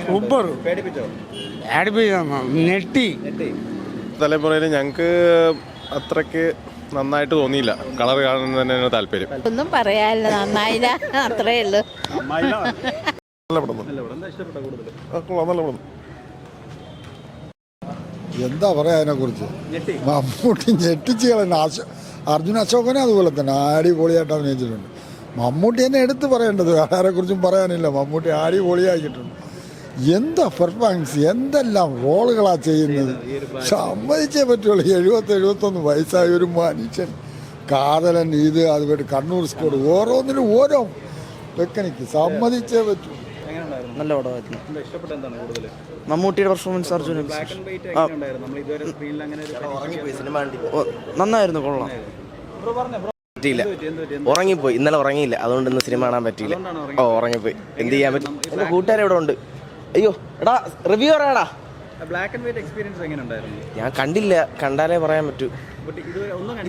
Super നെട്ടി. തലമുറയിൽ ഞങ്ങൾക്ക് അത്രയ്ക്ക് നന്നായിട്ട് തോന്നിയില്ല. കളർ കാണുന്നത് തന്നെയാണ് താല്പര്യം. ഒന്നും പറയാനില്ല, നന്നായില്ല, അത്രേ ഉള്ളൂ. എന്താ പറയാ അതിനെ കുറിച്ച്? മമ്മൂട്ടി ഞെട്ടിച്ച് കളഞ്ഞ. അർജുൻ അശോകനെ അതുപോലെ തന്നെ അടിപൊളിയായിട്ട് അഭിനയിച്ചിട്ടുണ്ട്. മമ്മൂട്ടി തന്നെ എടുത്ത് പറയേണ്ടത്, ആരെ കുറിച്ചും പറയാനില്ല. മമ്മൂട്ടി അടിപൊളിയാക്കിയിട്ടുണ്ട്. എന്താ പെർഫോമൻസ്, എന്തെല്ലാം റോളുകളാ ചെയ്യുന്നത്. സമ്മതിച്ചേ പറ്റുള്ളൂ. 70-71 വയസ്സായ ഒരു മനുഷ്യൻ, കാതലൻ, ഇത് അതുപോലെ കണ്ണൂർ സ്കോഡ്, ഓരോന്നിനും ഓരോ ടെക്നിക്ക്. സമ്മതിച്ചേ പറ്റൂ. നല്ല പടമായിരുന്നു. മമ്മൂട്ടിയുടെ പെർഫോമൻസ്, അർജുൻ നന്നായിരുന്നു, കൊള്ളാം. ഉറങ്ങിപ്പോയി, ഇന്നലെ ഉറങ്ങിയില്ല, അതുകൊണ്ട് ഇന്ന് സിനിമ കാണാൻ പറ്റിയില്ല. ഉറങ്ങിപ്പോയി, എന്ത് ചെയ്യാൻ പറ്റും. എന്റെ കൂട്ടുകാരെ ഇവിടെ ഉണ്ട്. അയ്യോ എടാ, റിവ്യൂ പറയാടാ. ഞാൻ കണ്ടില്ല, കണ്ടാലേ പറയാൻ പറ്റൂ.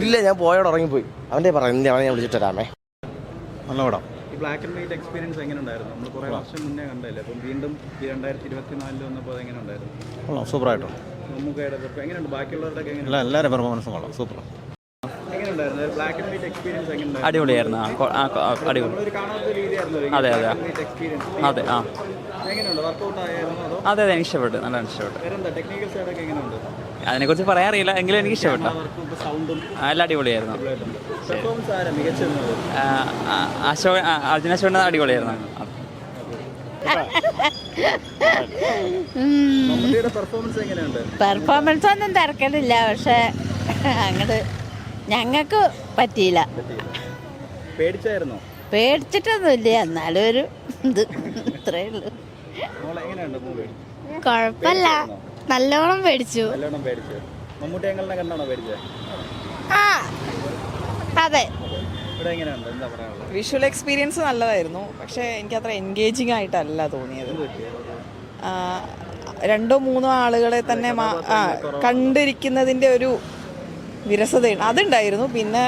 ഇല്ല, ഞാൻ പോയോടെ ഉറങ്ങിപ്പോയി. അവന്റെ പറയാം, അവനെ ഞാൻ വിളിച്ചിട്ട് വരാമേ. നല്ല പടം. ബ്ലാക്ക് ആൻഡ് വൈറ്റ് എക്സ്പീരിയൻസ് എങ്ങനെ ഉണ്ടായിരുന്നു? നമ്മൾ കുറേ വർഷം മുന്നേ കണ്ടല്ലേ, അപ്പം വീണ്ടും 2024 വന്നപ്പോൾ എങ്ങനെ ഉണ്ടായിരുന്നു? സൂപ്പറായിട്ടുണ്ട്. മമ്മൂക്കയുടെ എങ്ങനെയുണ്ട്? ബാക്കിയുള്ളവരുടെ എല്ലാവരും പെർഫോമൻസും കൊള്ളാം. സൂപ്പർ. എങ്ങനെയുണ്ടായിരുന്നു ബ്ലാക്ക് ആൻഡ് വൈറ്റ് എക്സ്പീരിയൻസ്? എങ്ങനെയുണ്ടായിരുന്നു? അടിപൊളിയായിരുന്നു. അടിപൊളി. ഒരു കാണാത്ത രീതിയായിരുന്നു. അതെ അതെ എക്സ്പീരിയൻസ്. അതെ. എങ്ങനെയുണ്ട്? വർക്കൗട്ട് ആയിരുന്നു അതോ? അതെ അതെ, എനിക്ക് ഇഷ്ടപ്പെട്ടു, നല്ല ഇഷ്ടപ്പെട്ടു. വേറെന്താ ടെക്നിക്കൽ സൈഡൊക്കെ എങ്ങനെയുണ്ട്? അതിനെക്കുറിച്ച് പറയാറില്ല, എങ്കിലും എനിക്ക് ഇഷ്ടപ്പെട്ടു. സൗണ്ടും എല്ലാം അടിപൊളിയായിരുന്നു. പെർഫോമൻസ് ആരാ മികച്ചത്? അർജുന അശോകൻ അടിപൊളിയായിരുന്നു. മമ്മൂട്ടിയുടെ പെർഫോമൻസ് എങ്ങനെയുണ്ട്? പെർഫോമൻസ് ഒന്നും തിരക്കലില്ല, പക്ഷെ അങ്ങോട്ട് ഞങ്ങൾക്ക് പറ്റിയില്ല. പേടിച്ചായിരുന്നോ? പേടിച്ചിട്ടൊന്നുമില്ല, എന്നാലും ഒരു ഇത് ഇത്രേ ഉള്ളൂ. എങ്ങനെയുണ്ട് മൂവി? കുഴപ്പമില്ല, നല്ലോണം പേടിച്ചു. നല്ലോണം പേടിച്ചു. മമ്മൂട്ടി എങ്ങനെ കണ്ടാണോ പേടിച്ചത്? അതെ. ഇവിടെ എങ്ങനെയുണ്ട്? എന്താ പറയാനുള്ളത്? വിഷ്വൽ എക്സ്പീരിയൻസ് നല്ലതായിരുന്നു, പക്ഷേ എനിക്കത്ര എൻഗേജിങ് ആയിട്ടല്ല തോന്നിയത്. 2-3 ആളുകളെ തന്നെ കണ്ടിരിക്കുന്നതിൻ്റെ ഒരു വിരസതയുണ്ട്, അതുണ്ടായിരുന്നു. പിന്നെ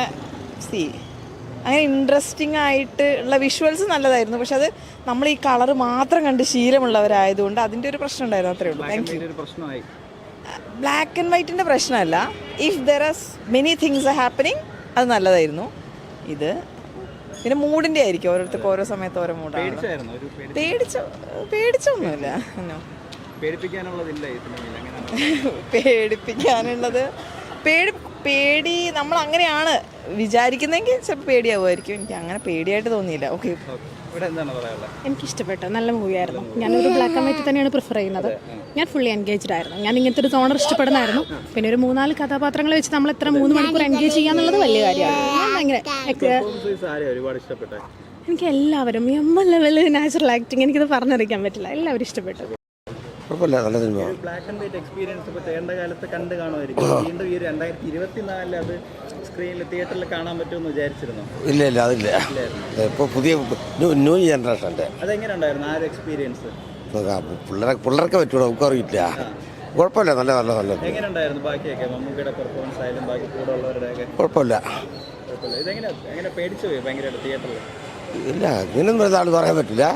അങ്ങനെ ഇൻട്രസ്റ്റിംഗ് ആയിട്ട് ഉള്ള വിഷ്വൽസ് നല്ലതായിരുന്നു, പക്ഷെ അത് നമ്മൾ ഈ കളർ മാത്രം കണ്ട് ശീലമുള്ളവരായതുകൊണ്ട് അതിൻ്റെ ഒരു പ്രശ്നം ഉണ്ടായിരുന്നു, അത്രേ ഉള്ളൂ. Thank you. ബ്ലാക്ക് ആൻഡ് വൈറ്റിൻ്റെ പ്രശ്നമല്ല, if there are many things are happening, അത് നല്ലതായിരുന്നു. ഇത് പിന്നെ മൂഡിൻ്റെ ആയിരിക്കും, ഓരോരുത്തർക്ക് ഓരോ സമയത്ത് ഓരോ മൂഡാണ്. പേടിച്ചൊന്നുമില്ല. പേടിപ്പിക്കാനുള്ളത് പേടി നമ്മൾ അങ്ങനെയാണ് വിചാരിക്കുന്നെങ്കിൽ ചിലപ്പോൾ പേടിയാവുമായിരിക്കും. എനിക്ക് അങ്ങനെ പേടിയായിട്ട് തോന്നിയില്ല. ഓക്കെ. എനിക്കിഷ്ടപ്പെട്ടു, നല്ല മൂവിയായിരുന്നു. ഞാനൊരു ബ്ലാക്ക് ആൻഡ് വൈറ്റ് തന്നെയാണ് പ്രിഫർ ചെയ്യുന്നത്. ഞാൻ ഫുള്ളി എൻഗേജ്ഡ് ആയിരുന്നു. ഞാൻ ഇങ്ങനത്തെ ഒരു ജോണർ ഇഷ്ടപ്പെടുന്നായിരുന്നു. പിന്നെ ഒരു 3-4 കഥാപാത്രങ്ങളെ വെച്ച് നമ്മൾ എത്ര 3 മണിക്കൂർ എൻഗേജ് ചെയ്യാന്നുള്ളത് വലിയ കാര്യമാണ്. എനിക്ക് എല്ലാവരും ലെവൽ നാച്ചുറൽ ആക്ടിങ്, എനിക്കിത് പറഞ്ഞറിയിക്കാൻ പറ്റില്ല, എല്ലാവരും ഇഷ്ടപ്പെട്ടു. ബ്ലാക്ക് ആൻഡ് വൈറ്റ് എക്സ്പീരിയൻസ് ഇപ്പോൾ തേണ്ട കാലത്ത് കണ്ട് കാണുമായിരിക്കും. വീണ്ടും ഈ 2024 അത് സ്ക്രീനിൽ തിയേറ്ററിൽ കാണാൻ പറ്റുമെന്ന് വിചാരിച്ചിരുന്നു? ഇല്ല അതില്ല. ഇപ്പോൾ പുതിയ ന്യൂ ജനറേഷൻ്റെ അതെങ്ങനെ ഉണ്ടായിരുന്നു ആ ഒരു എക്സ്പീരിയൻസ്? പിള്ളേർക്ക് പറ്റൂടോ, നമുക്ക് അറിയില്ല. കുഴപ്പമില്ല, നല്ല. എങ്ങനെ ഉണ്ടായിരുന്നു ബാക്കിയൊക്കെ? മമ്മൂക്കിയുടെ പെർഫോമൻസ് ആയാലും ബാക്കി കൂടെ ഉള്ളവരുടെയൊക്കെ കുഴപ്പമില്ല. എങ്ങനെ പേടിച്ചു പോയി ഭയങ്കരമായിട്ട് തിയേറ്ററിൽ? ഇല്ല, ഇങ്ങനെയൊന്നും ഒരാൾ പറയാൻ പറ്റില്ല.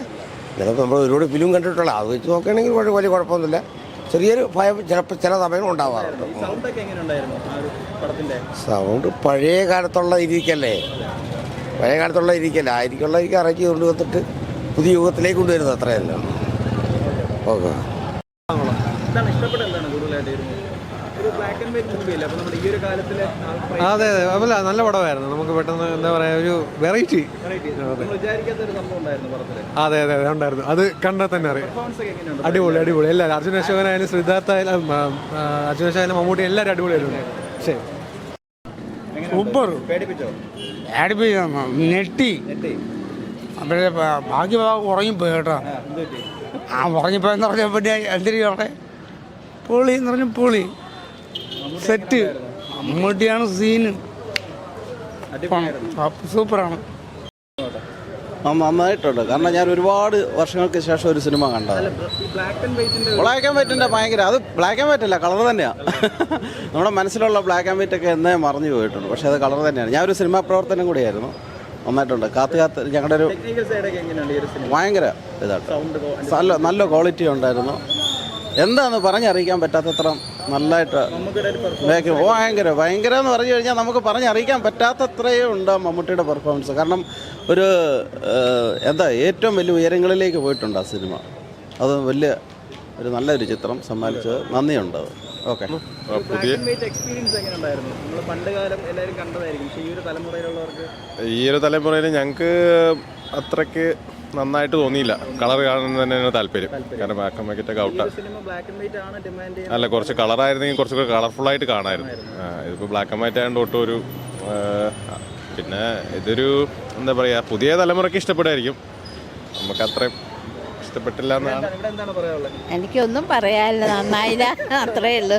ചിലപ്പോൾ നമ്മൾ ഒരുപാട് ഫിലിം കണ്ടിട്ടുള്ള അത് വെച്ച് നോക്കുകയാണെങ്കിൽ വലിയ കുഴപ്പമൊന്നുമില്ല. ചെറിയൊരു ഭയം ചിലപ്പോൾ ചില സമയം ഉണ്ടാവാറുണ്ട്. സൗണ്ട് പഴയ കാലത്തുള്ള രീതിക്കല്ലേ, ആയിരിക്കുള്ള എനിക്ക് അറേഞ്ച് കൊണ്ട് വന്നിട്ട് പുതിയ യുഗത്തിലേക്ക് കൊണ്ടുവരുന്നത്, അത്രയല്ല. ഓക്കെ. അതെ അല്ല, നല്ല പടമായിരുന്നു. നമുക്ക് പെട്ടെന്ന് എന്താ പറയാ, ഒരു വെറൈറ്റി. അതെ ഉണ്ടായിരുന്നു. അത് കണ്ടാൽ തന്നെ അറിയാം. അടിപൊളി എല്ലാവരും, അർജുൻ അശോകനായാലും സിദ്ധാർത്ഥ ആയാലും അർജുൻ അശോകനായാലും മമ്മൂട്ടി എല്ലാവരും അടിപൊളിയായിരുന്നു. സൂപ്പർ. നെട്ടി. അവരുടെ ബാക്കി ഉറങ്ങിപ്പോയി കേട്ടോ. ഉറങ്ങിപ്പോയെന്ന് പറഞ്ഞാൽ പിന്നെ എന്തിനും അവിടെ പൊളി എന്ന് പറഞ്ഞാൽ പൊളി സെറ്റ്. മമ്മൂട്ടിയാണ് സീന്, സൂപ്പറാണ്. നന്നായിട്ടുണ്ട്. കാരണം ഞാൻ ഒരുപാട് വർഷങ്ങൾക്ക് ശേഷം ഒരു സിനിമ കണ്ടത്. ബ്ലാക്ക് ആൻഡ് വൈറ്റിൻ്റെ ഭയങ്കര, അത് ബ്ലാക്ക് ആൻഡ് വൈറ്റ് അല്ല, കളർ തന്നെയാണ്. നമ്മുടെ മനസ്സിലുള്ള ബ്ലാക്ക് ആൻഡ് വൈറ്റ് ഒക്കെ എന്നേ മറന്നു പോയിട്ടുണ്ട്, പക്ഷേ അത് കളർ തന്നെയാണ്. ഞാനൊരു സിനിമാ പ്രവർത്തനം കൂടിയായിരുന്നു. നന്നായിട്ടുണ്ട്. കാത്ത് ഞങ്ങളുടെ ഒരു ടെക്നിക്കൽ സൈഡൊക്കെ എങ്ങനെയുണ്ട് ഈ ഒരു സിനിമ? ഭയങ്കര ഇതായിട്ട് സൗണ്ട് നല്ല ക്വാളിറ്റി ഉണ്ടായിരുന്നു. എന്താന്ന് പറഞ്ഞറിയിക്കാൻ പറ്റാത്തത്ര നല്ലതായിട്ട് മമ്മൂക്കയുടെ ഒരു പെർഫോമൻസ് ഭയങ്കര എന്ന് പറഞ്ഞു കഴിഞ്ഞാൽ നമുക്ക് പറഞ്ഞറിയിക്കാൻ പറ്റാത്തത്രയേ ഉണ്ട് മമ്മൂട്ടിയുടെ പെർഫോമൻസ്. കാരണം ഒരു ഏറ്റവും വലിയ ഉയരങ്ങളിലേക്ക് പോയിട്ടുണ്ട് ആ സിനിമ. അത് നല്ലൊരു ചിത്രം സമ്മാനിച്ചത് നന്ദിയുണ്ട്. ഓക്കെ. എക്സ്പീരിയൻസ് എങ്ങനെ ഉണ്ടായിരുന്നു? നമ്മൾ പണ്ട് കാലം എല്ലാവരും കണ്ടതായിരിക്കും, പക്ഷേ ഈ ഒരു തലമുറയിലുള്ളവർക്ക് ഈ ഒരു തലമുറയിൽ ഞങ്ങൾക്ക് അത്രയ്ക്ക് നന്നായിട്ട് തോന്നിയില്ല. കളർ കാണുന്നത് തന്നെയാണ് താല്പര്യം. കാരണം ബ്ലാക്ക് ആൻഡ് വൈറ്റ് ഒക്കെ ഔട്ടാണ്. സിനിമ ബ്ലാക്ക് ആൻഡ് വൈറ്റ് ആണ് ഡിമാൻഡ് ചെയ്യുന്നത്. അല്ല, കുറച്ച് കളറായിരുന്നെങ്കിൽ കുറച്ചുകൂടെ കളർഫുള്ളായിട്ട് കാണാമായിരുന്നു. ഇതിപ്പോൾ ബ്ലാക്ക് ആൻഡ് വൈറ്റ് ആയതുകൊണ്ട് ഒട്ടും ഒരു പിന്നെ ഇതൊരു എന്താ പറയുക, പുതിയ തലമുറയ്ക്ക് ഇഷ്ടപ്പെടുമായിരിക്കും. നമുക്ക് അത്രയും ഇഷ്ടപ്പെട്ടില്ല എന്നാണ്. ഇവിടെ എന്താണ് പറയാനുള്ളത്? എനിക്കൊന്നും പറയാനില്ല, നന്നായില്ല, അത്രേ ഉള്ളൂ.